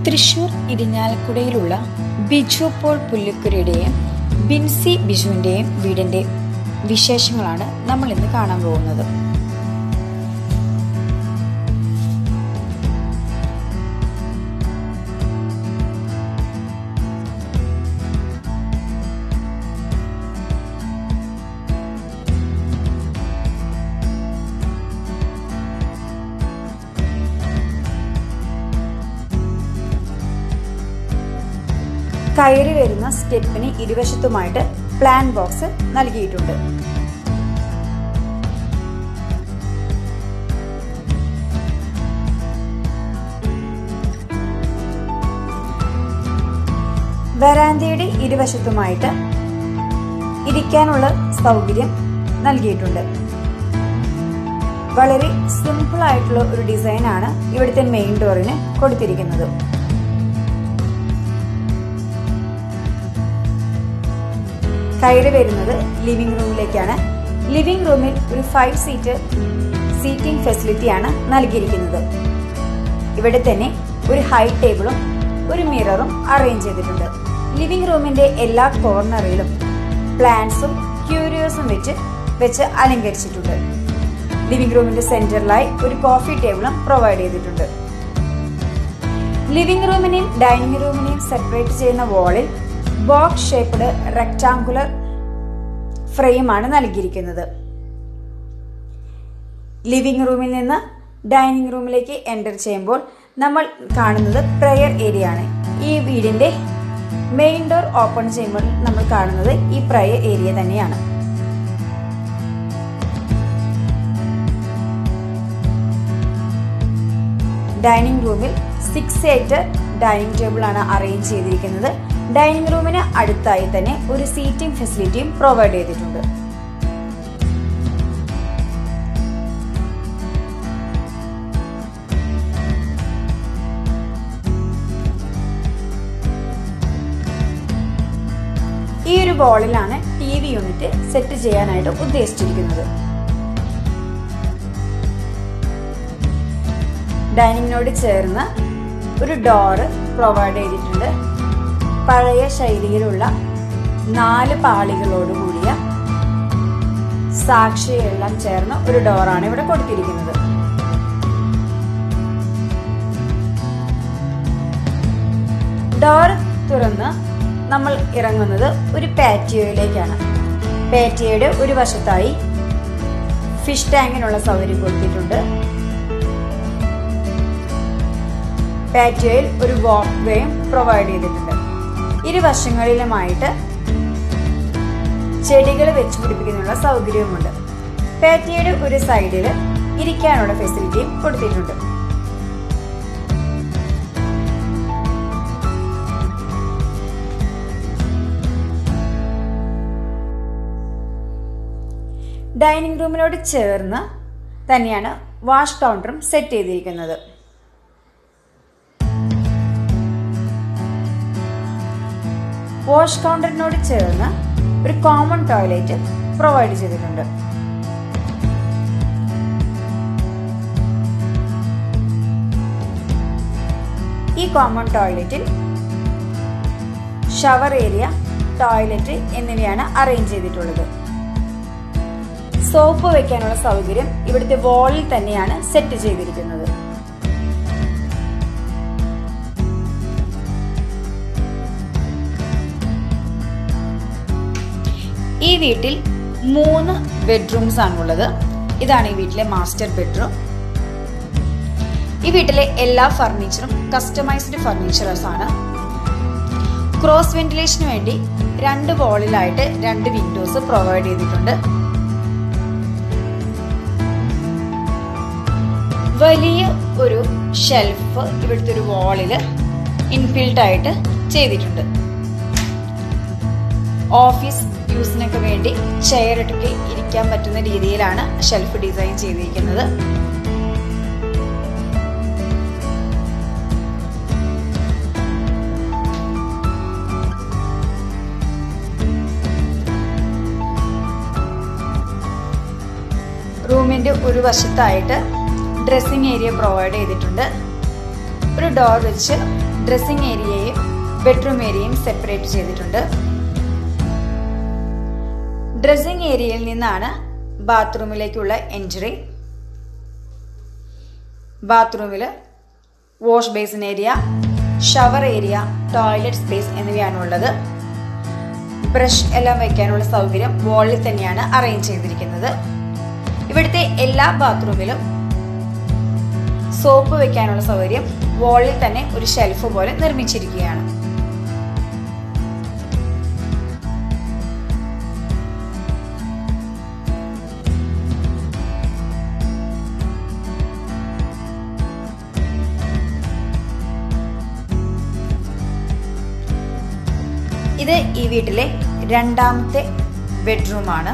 Thrissur ഇരിഞ്ഞാലക്കുടയിലുള്ള Biju Paul പുല്ലുക്കുരയുടെയും Binsi ബിജുവിന്റെയും വീടിന്റെ വിശേഷങ്ങളാണ് നമ്മൾ ഇന്ന് കാണാൻ പോകുന്നത്. കയറി വരുന്ന സ്റ്റെപ്പിന് ഇരുവശത്തുമായിട്ട് പ്ലാൻ ബോക്സ് നൽകിയിട്ടുണ്ട്. വരാന്തയുടെ ഇരുവശത്തുമായിട്ട് ഇരിക്കാനുള്ള സൗകര്യം നൽകിയിട്ടുണ്ട്. വളരെ സിമ്പിൾ ആയിട്ടുള്ള ഒരു ഡിസൈൻ ആണ് ഇവിടുത്തെ മെയിൻ ഡോറിന് കൊടുത്തിരിക്കുന്നത്. കയറി വരുന്നത് ലിവിംഗ് റൂമിലേക്കാണ്. ലിവിംഗ് റൂമിൽ ഒരു 5 സീറ്റ് സീറ്റിംഗ് ഫെസിലിറ്റിയാണ് നൽകിയിരിക്കുന്നത്. ഇവിടെ തന്നെ ഒരു ഹൈ ടേബിളും ഒരു മിററും അറേഞ്ച് ചെയ്തിട്ടുണ്ട്. ലിവിംഗ് റൂമിന്റെ എല്ലാ കോർണറിലും പ്ലാന്റ്സും ക്യൂരിയോസും വെച്ച് അലങ്കരിച്ചിട്ടുണ്ട്. ലിവിംഗ് റൂമിന്റെ സെന്ററിലായി ഒരു കോഫി ടേബിളും പ്രൊവൈഡ് ചെയ്തിട്ടുണ്ട്. ലിവിംഗ് റൂമിനെയും ഡൈനിങ് റൂമിനെയും സെപ്പറേറ്റ് ചെയ്യുന്ന വാളിൽ ബോക്സ് ഷേപ്ഡ് റെക്ടാങ്കുലർ ഫ്രെയിമാണ് നൽകിയിരിക്കുന്നത്. ലിവിംഗ് റൂമിൽ നിന്ന് ഡൈനിങ് റൂമിലേക്ക് എൻ്റർ ചെയ്യുമ്പോൾ നമ്മൾ കാണുന്നത് പ്രെയർ ഏരിയ ആണ്. ഈ വീടിന്റെ മെയിൻ ഡോർ ഓപ്പൺ ചെയ്യുമ്പോൾ നമ്മൾ കാണുന്നത് ഈ പ്രെയർ ഏരിയ തന്നെയാണ്. ഡൈനിങ് റൂമിൽ 6 ഡൈനിങ് ടേബിൾ ആണ് അറേഞ്ച് ചെയ്തിരിക്കുന്നത്. ഡൈനിങ് റൂമിന് അടുത്തായി തന്നെ ഒരു സീറ്റിംഗ് ഫെസിലിറ്റിയും പ്രൊവൈഡ് ചെയ്തിട്ടുണ്ട്. ഈ ഒരു വാളിലാണ് TV യൂണിറ്റ് സെറ്റ് ചെയ്യാനായിട്ട് ഉദ്ദേശിച്ചിരിക്കുന്നത്. ഡൈനിങ്ങിനോട് ചേർന്ന് ഒരു ഡോറ് പ്രൊവൈഡ് ചെയ്തിട്ടുണ്ട്. പഴയ ശൈലിയിലുള്ള 4 പാളികളോടുകൂടിയ സാക്ഷിയെല്ലാം ചേർന്ന ഒരു ഡോറാണ് ഇവിടെ കൊടുത്തിരിക്കുന്നത്. ഡോർ തുറന്ന് നമ്മൾ ഇറങ്ങുന്നത് ഒരു പാറ്റിയോയിലേക്കാണ്. പാറ്റിയോയുടെ ഒരു വശത്തായി ഫിഷ് ടാങ്കിനുള്ള സൗകര്യം കൊടുത്തിട്ടുണ്ട്. പാറ്റിയോയിൽ ഒരു വാക്ക് വേയും പ്രൊവൈഡ് ചെയ്തിട്ടുണ്ട്. ഇരുവശങ്ങളിലുമായിട്ട് ചെടികൾ വെച്ച് പിടിപ്പിക്കാനുള്ള സൗകര്യവുമുണ്ട്. പാറ്റിയോയുടെ ഒരു സൈഡിൽ ഇരിക്കാനുള്ള ഫെസിലിറ്റിയും കൊടുത്തിട്ടുണ്ട്. ഡൈനിങ് റൂമിനോട് ചേർന്ന് തന്നെയാണ് വാഷ് കൗണ്ടറും സെറ്റ് ചെയ്തിരിക്കുന്നത്. വാഷ് കൗണ്ടറിനോട് ചേർന്ന് ഒരു കോമൺ ടോയ്ലറ്റ് പ്രൊവൈഡ് ചെയ്തിട്ടുണ്ട്. ഈ കോമൺ ടോയ്ലറ്റിൽ ഷവർ ഏരിയ, ടോയ്ലറ്റ് എന്നിവയാണ് അറേഞ്ച് ചെയ്തിട്ടുള്ളത്. സോപ്പ് വെക്കാനുള്ള സൗകര്യം ഇവിടുത്തെ വാളിൽ തന്നെയാണ് സെറ്റ് ചെയ്തിരിക്കുന്നത്. ഈ വീട്ടിൽ 3 ബെഡ്റൂംസ് ആണുള്ളത്. ഇതാണ് ഈ വീട്ടിലെ മാസ്റ്റർ ബെഡ്റൂം. ഈ വീട്ടിലെ എല്ലാ ഫർണിച്ചറും കസ്റ്റമൈസ്ഡ് ഫർണിച്ചേഴ്സ് ആണ്. ക്രോസ് വെന്റിലേഷന് വേണ്ടി 2 വാളിലായിട്ട് 2 വിൻഡോസ് പ്രൊവൈഡ് ചെയ്തിട്ടുണ്ട്. വലിയ ഒരു ഷെൽഫ് ഇവിടുത്തെ ഒരു വാളില് ഇൻബിൽട്ട് ആയിട്ട് ചെയ്തിട്ടുണ്ട്. ഓഫീസ് യൂസിനൊക്കെ വേണ്ടി ചെയറിട്ടൊക്കെ ഇരിക്കാൻ പറ്റുന്ന രീതിയിലാണ് ഷെൽഫ് ഡിസൈൻ ചെയ്തിരിക്കുന്നത്. റൂമിന്റെ ഒരു വശത്തായിട്ട് ഡ്രസ്സിംഗ് ഏരിയ പ്രൊവൈഡ് ചെയ്തിട്ടുണ്ട്. ഒരു ഡോർ വെച്ച് ഡ്രസ്സിംഗ് ഏരിയയും ബെഡ്റൂം ഏരിയയും സെപ്പറേറ്റ് ചെയ്തിട്ടുണ്ട്. ഡ്രസ്സിംഗ് ഏരിയയിൽ നിന്നാണ് ബാത്റൂമിലേക്കുള്ള എൻട്രി. ബാത്റൂമിൽ wash basin area, shower area, toilet space എന്നിവയാണുള്ളത്. ബ്രഷ് എല്ലാം വയ്ക്കാനുള്ള സൗകര്യം വാളിൽ തന്നെയാണ് അറേഞ്ച് ചെയ്തിരിക്കുന്നത്. ഇവിടുത്തെ എല്ലാ ബാത്റൂമിലും സോപ്പ് വെക്കാനുള്ള സൗകര്യം വാളിൽ തന്നെ ഒരു ഷെൽഫ് പോലെ നിർമ്മിച്ചിരിക്കുകയാണ്. ഇത് ഈ വീട്ടിലെ രണ്ടാമത്തെ ബെഡ്റൂമാണ്.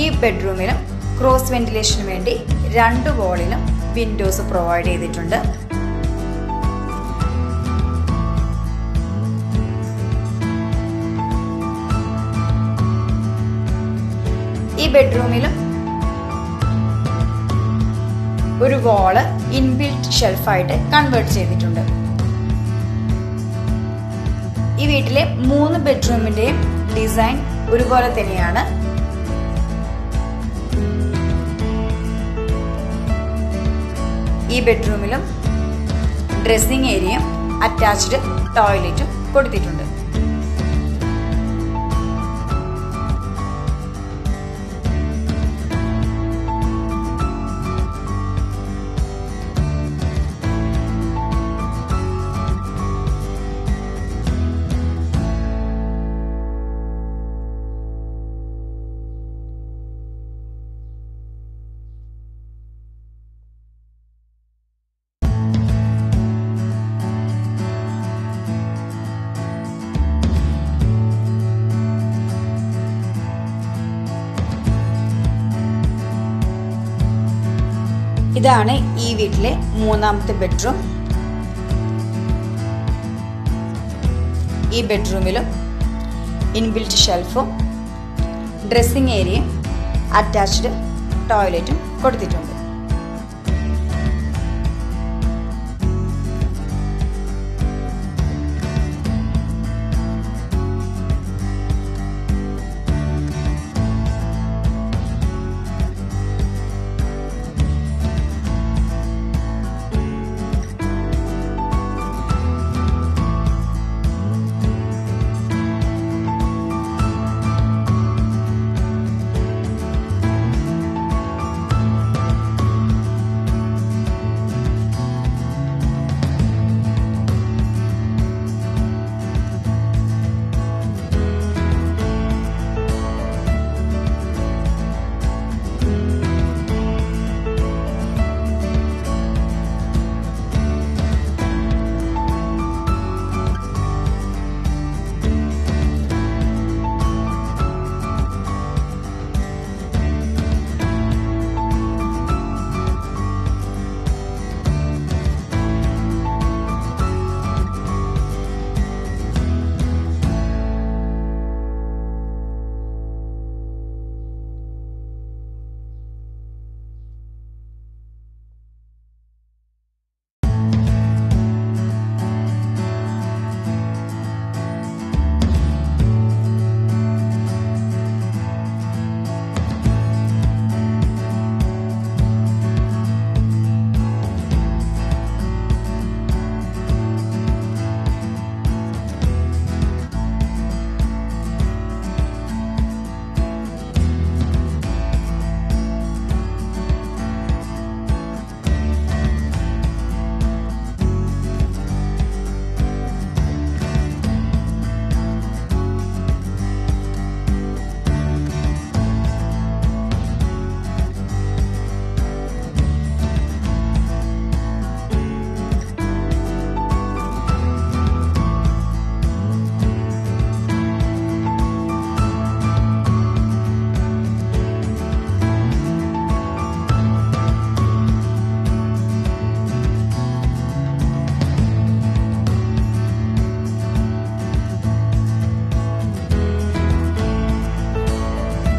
ഈ ബെഡ്റൂമിലും ക്രോസ് വെന്റിലേഷന് വേണ്ടി 2 വാളിലും വിൻഡോസ് പ്രൊവൈഡ് ചെയ്തിട്ടുണ്ട്. ഈ ബെഡ്റൂമിലും ഒരു വാള് ഇൻബിൽറ്റ് ഷെൽഫായിട്ട് കൺവേർട്ട് ചെയ്തിട്ടുണ്ട്. ഈ വീട്ടിലെ 3 ബെഡ്റൂമിന്റെയും ഡിസൈൻ ഒരുപോലെ തന്നെയാണ്. ഈ ബെഡ്റൂമിലും ഡ്രസ്സിംഗ് ഏരിയയും അറ്റാച്ച്ഡ് ടോയ്ലറ്റും കൊടുത്തിട്ടുണ്ട്. ഇതാണ് ഈ വീട്ടിലെ 3ാമത്തെ ബെഡ്റൂം. ഈ ബെഡ്റൂമിലും ഇൻബിൽറ്റ് ഷെൽഫും ഡ്രസ്സിംഗ് ഏരിയയും അറ്റാച്ച്ഡ് ടോയ്ലറ്റും കൊടുത്തിട്ടുണ്ട്.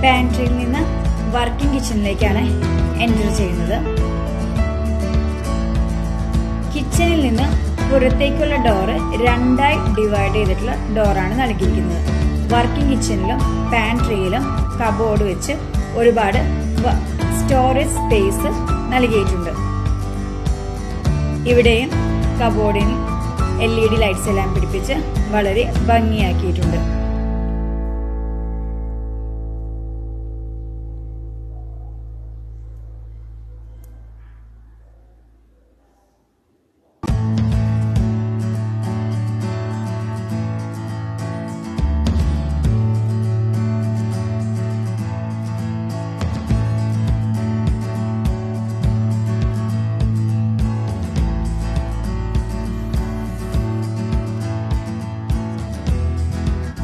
പാൻട്രിയിൽ നിന്ന് വർക്കിംഗ് കിച്ചണിലേക്കാണ് എൻ്റർ ചെയ്യുന്നത്. കിച്ചൺ നിന്ന് പുറത്തേക്കുള്ള ഡോറ് രണ്ടായി ഡിവൈഡ് ചെയ്തിട്ടുള്ള ഡോറാണ് നൽകിയിരിക്കുന്നത്. വർക്കിംഗ് കിച്ചണിലും പാൻട്രിയിലും കബോർഡ് വെച്ച് ഒരുപാട് സ്റ്റോറേജ് സ്പേസ് നൽകിയിട്ടുണ്ട്. ഇവിടെയും കബോർഡിന് LED ലൈറ്റ്സ് എല്ലാം പിടിപ്പിച്ച് വളരെ ഭംഗിയാക്കിയിട്ടുണ്ട്.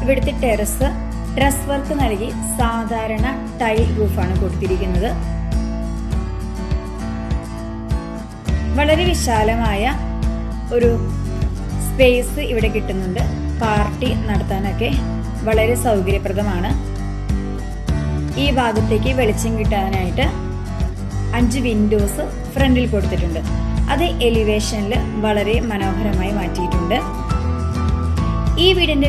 ഇവിടുത്തെ ടെറസ് ഡ്രസ് വർക്ക് നൽകി സാധാരണ ടൈൽ റൂഫാണ് കൊടുത്തിരിക്കുന്നത്. വളരെ വിശാലമായ ഒരു സ്പേസ് ഇവിടെ കിട്ടുന്നുണ്ട്. പാർട്ടി നടത്താനൊക്കെ വളരെ സൗകര്യപ്രദമാണ്. ഈ ഭാഗത്തേക്ക് വെളിച്ചം കിട്ടാനായിട്ട് 5 വിൻഡോസ് ഫ്രണ്ടിൽ കൊടുത്തിട്ടുണ്ട്. അത് എലിവേഷനിൽ വളരെ മനോഹരമായി മാറ്റിയിട്ടുണ്ട്. ഈ വീടിന്റെ